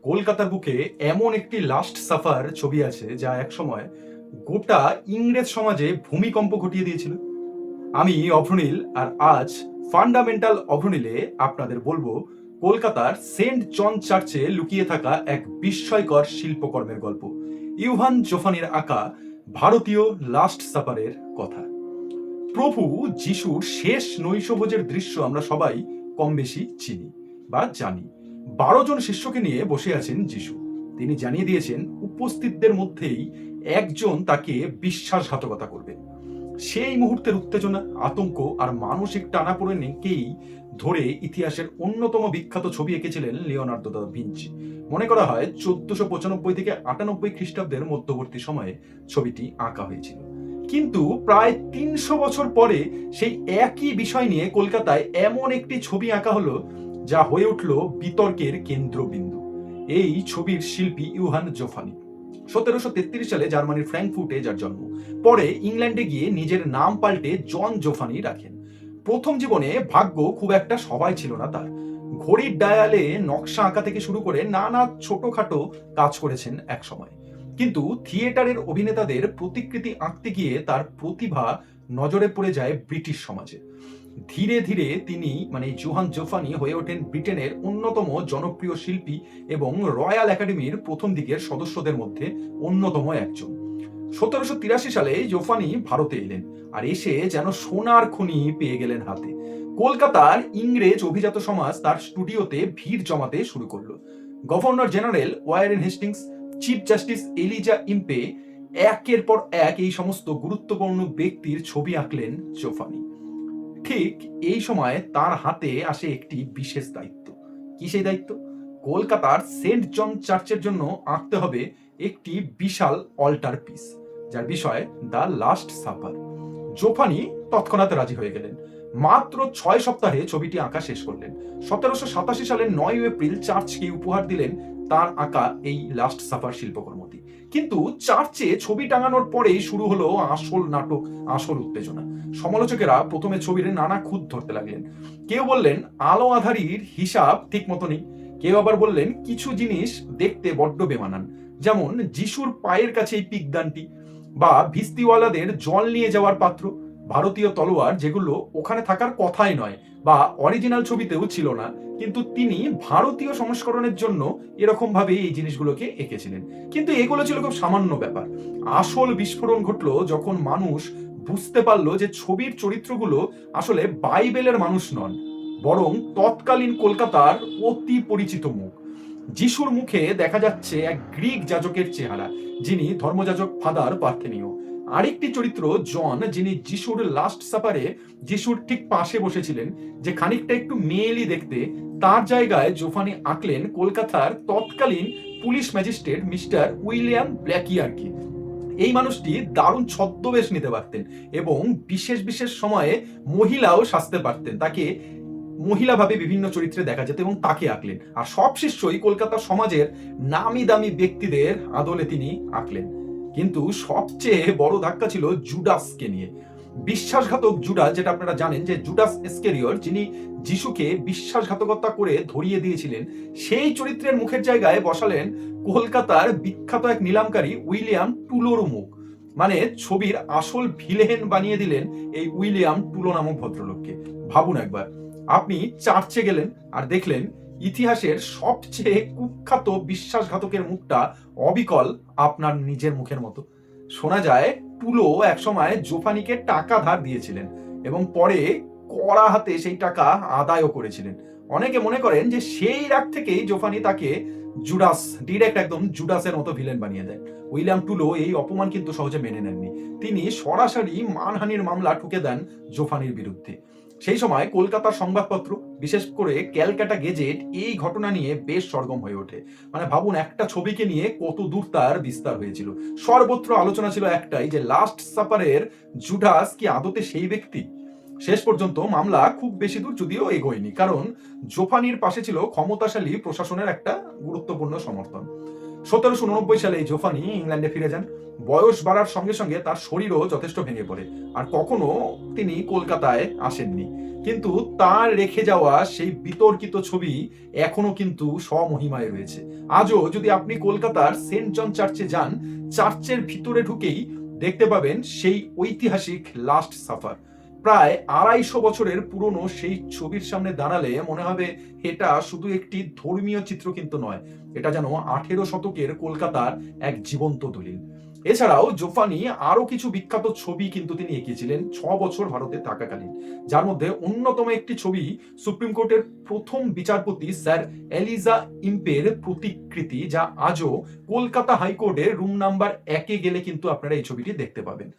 কলকাতার বুকে এমন একটি লাস্ট সাফার ছবি আছে যা একসময় গোটা ইংরেজ সমাজে ভূমিকম্প ঘটিয়ে দিয়েছিল। আমি অভ্রনীল, আর আজ ফান্ডামেন্টাল অভ্রনীলে আপনাদের বলবো কলকাতার সেন্ট জন চার্চে লুকিয়ে থাকা এক বিস্ময়কর শিল্পকর্মের গল্প, ইউহান জোফানির আঁকা ভারতীয় লাস্ট সাপারের কথা। প্রভু যিশুর শেষ নৈশভোজের দৃশ্য আমরা সবাই কম বেশি চিনি বা জানি। 12 জন শিষ্যকে নিয়ে বসে আছেন যিশু। তিনি জানিয়ে দিয়েছেন উপস্থিতদের মধ্যেই একজন তাকে বিশ্বাসঘাতকতা করবে। সেই মুহূর্তের উত্তেজনা, আতঙ্ক আর মানসিক টানাপোড়েনকেই ধরে ইতিহাসের অন্যতম বিখ্যাত ছবি এঁকেছিলেন লিওনার্দো দা ভিঞ্চি। মনে করা হয় 1495 থেকে 98 খ্রিস্টাব্দের মধ্যবর্তী সময়ে ছবিটি আঁকা হয়েছিল। কিন্তু প্রায় 300 বছর পরে সেই একই বিষয় নিয়ে কলকাতায় এমন একটি ছবি আঁকা হলো যা হয়ে উঠল বিতর্কের কেন্দ্রবিন্দু। এই ছবির শিল্পী ইউহান জোফানি। 1733 সালে জার্মানির ফ্র্যাঙ্কফুর্টে যার জন্ম। পরে ইংল্যান্ডে গিয়ে নিজের নাম পাল্টে জন জোফানি রাখেন। প্রথম জীবনে ভাগ্য খুব একটা সবাই ছিল না তার। ঘড়ির ডায়ালে নকশা আঁকা থেকে শুরু করে নানা ছোটখাটো কাজ করেছেন এক সময়। কিন্তু থিয়েটারের অভিনেতাদের প্রতিকৃতি আঁকতে গিয়ে তার প্রতিভা নজরে পড়ে যায় ব্রিটিশ সমাজে। ধীরে ধীরে তিনি জোহান জোফানি হয়ে ওঠেন ব্রিটেনের অন্যতম জনপ্রিয় শিল্পী এবং রয়্যাল একাডেমির প্রথম দিকের সদস্যদের মধ্যে অন্যতম একজন। 1783 সালে জোফানি ভারতে এলেন, আর এসে যেন সোনার খনি পেয়ে গেলেন হাতে। কলকাতার ইংরেজ অভিজাত সমাজ তার স্টুডিওতে ভিড় জমাতে শুরু করলো। Governor general Warren Hastings, chief justice Eliza Impey, একের পর এক এই সমস্ত গুরুত্বপূর্ণ ব্যক্তির ছবি আঁকলেন জোফানি। ঠিক এই সময় তার হাতে আসে একটি বিশেষ দায়িত্ব। কি সেই দায়িত্ব? কলকাতার সেন্ট জন চার্চের জন্য আঁকতে হবে একটি বিশাল অল্টার পিস, যার বিষয় দ্য লাস্ট সাপার। জোফানি তৎক্ষণাৎ রাজি হয়ে গেলেন। মাত্র 6 সপ্তাহে ছবিটি আঁকা শেষ করলেন। 1787 সালের 9 এপ্রিল চার্চকে উপহার দিলেন তার আঁকা এই লাস্ট সাপার শিল্পকর্মটি। কিন্তু চার্চে ছবি টাঙানোর পরেই শুরু হলো আসল নাটক, আসল উত্তেজনা। সমালোচকেরা প্রথমে ছবির নানা খুঁত ধরতে লাগলেন। কেউ বললেন আলো আধারির হিসাব ঠিক মতো নেই, কেউ আবার বললেন কিছু জিনিস দেখতে বড্ড বেমানান, যেমন যিশুর পায়ের কাছে এই পিকদানটি, বা ভিস্তিওয়ালাদের জল নিয়ে যাওয়ার পাত্র, ভারতীয় তলোয়ার যেগুলো ওখানে থাকার কথাই নয় বা অরিজিনাল ছবিতেও ছিল না, কিন্তু তিনি ভারতীয় সংস্করণের জন্য এরকম ভাবে এই জিনিসগুলোকে এঁকেছিলেন। কিন্তু এগুলো ছিল খুব সামান্য ব্যাপার। আসল বিস্ফোরণ ঘটলো যখন মানুষ বুঝতে পারলো যে ছবির চরিত্রগুলো আসলে বাইবেলের মানুষ নন, বরং তৎকালীন কলকাতার অতি পরিচিত মুখ। যিশুর মুখে দেখা যাচ্ছে এক গ্রিক যাজকের চেহারা, যিনি ধর্মযাজক ফাদার পার্থেনীয়। আরেকটি চরিত্র জন, যিনি যিশুর লাস্ট সাপারে যিশুর ঠিক পাশে বসেছিলেন, যে খানিকটা একটু মেয়েলি দেখতে। তার জায়গায় জোফানি আঁকলেন কলকাতার তৎকালীন পুলিশ ম্যাজিস্ট্রেট মিস্টার উইলিয়াম ব্ল্যাকিয়ারকে। এই মানুষটি দারুণ ছদ্মবেশ নিতে পারতেন এবং বিশেষ বিশেষ সময়ে মহিলাও সাজতে পারতেন। তাকে মহিলা ভাবে বিভিন্ন চরিত্রে দেখা যেত এবং তাকে আঁকলেন। আর সব শিষ্যই কলকাতার সমাজের নামি দামি ব্যক্তিদের আদলে তিনি আঁকলেন। কিন্তু সবচেয়ে বড় ধাক্কা ছিল জুডাসকে নিয়ে। বিশ্বাসঘাতক জুডাস, যেটা আপনারা জানেন যে জুডাস ইস্কেরিয়ট, যিনি যিশুকে বিশ্বাসঘাতকতা করে ধরিয়ে দিয়েছিলেন, সেই চরিত্রের মুখের জায়গায় বসালেন কলকাতার বিখ্যাত এক নিলামকারী উইলিয়াম টুলোর মুখ। ছবির আসল ভিলেন বানিয়ে দিলেন এই উইলিয়াম টুলো নামক ভদ্রলোককে। ভাবুন একবার, আপনি চার্চে গেলেন আর দেখলেন ইতিহাসের সবচেয়ে কুখ্যাত বিশ্বাসঘাতকের মুখটা অবিকল আপনার নিজের মুখের মতো। শোনা যায় টুলো একসময় জোফানিকে টাকা ধার দিয়েছিলেন এবং পরে কড়া হাতে সেই টাকা আদায়ও করেছিলেন। অনেকে মনে করেন যে সেই রাগ থেকেই জোফানি তাকে জুডাস, ডিরেক্ট একদম জুডাসের মতো ভিলেন বানিয়ে দেন। উইলিয়াম টুলো এই অপমান কিন্তু সহজে মেনে নেননি। তিনি সরাসরি মানহানির মামলা ঠুকে দেন জোফানির বিরুদ্ধে। সেই সময় কলকাতার সংবাদপত্র, বিশেষ করে ক্যালকাটা গেজেট, এই ঘটনা নিয়ে বেশ সরগম হয়ে ওঠে। ভাবুন, একটা ছবিকে নিয়ে কত দূর তার বিস্তার হয়েছিল। সর্বত্র আলোচনা ছিল একটাই, যে লাস্ট সাপারের জুডাস কি আদতে সেই ব্যক্তি? শেষ পর্যন্ত মামলা খুব বেশি দূর যদিও এগোয়নি, কারণ জোফানির পাশে ছিল ক্ষমতাশালী প্রশাসনের একটা গুরুত্বপূর্ণ সমর্থন। 1789 সালে জোফানি ইংল্যান্ডে ফিরে যান। বয়স বাড়ার সঙ্গে সঙ্গে তার শরীরও যথেষ্ট ভেঙে পড়ে, আর কখনো তিনি কলকাতায় আসেননি। কিন্তু তার রেখে যাওয়া সেই বিতর্কিত ছবি এখনো কিন্তু স্বমহিমায় রয়েছে। আজও যদি আপনি কলকাতার সেন্ট জন চার্চে যান, চার্চের ভিতরে ঢুকেই দেখতে পাবেন সেই ঐতিহাসিক লাস্ট সাফার। প্রায় 250 বছরের পুরনো সেই ছবির সামনে দাঁড়ালে মনে হবে এটা শুধু একটি ধর্মীয় চিত্র কিন্তু নয়, এটা যেন 18 শতকের কলকাতার এক জীবন্ত দলিল। এছাড়াও জোফানি আরো কিছু বিখ্যাত ছবি কিন্তু তিনি এঁকেছিলেন 6 বছর ভারতে থাকাকালীন, যার মধ্যে অন্যতম একটি ছবি সুপ্রিম কোর্টের প্রথম বিচারপতি স্যার এলিজা ইম্পের প্রতিকৃতি, যা আজও কলকাতা হাইকোর্টের রুম নাম্বার 1-এ গেলে কিন্তু আপনারা এই ছবিটি দেখতে পাবেন।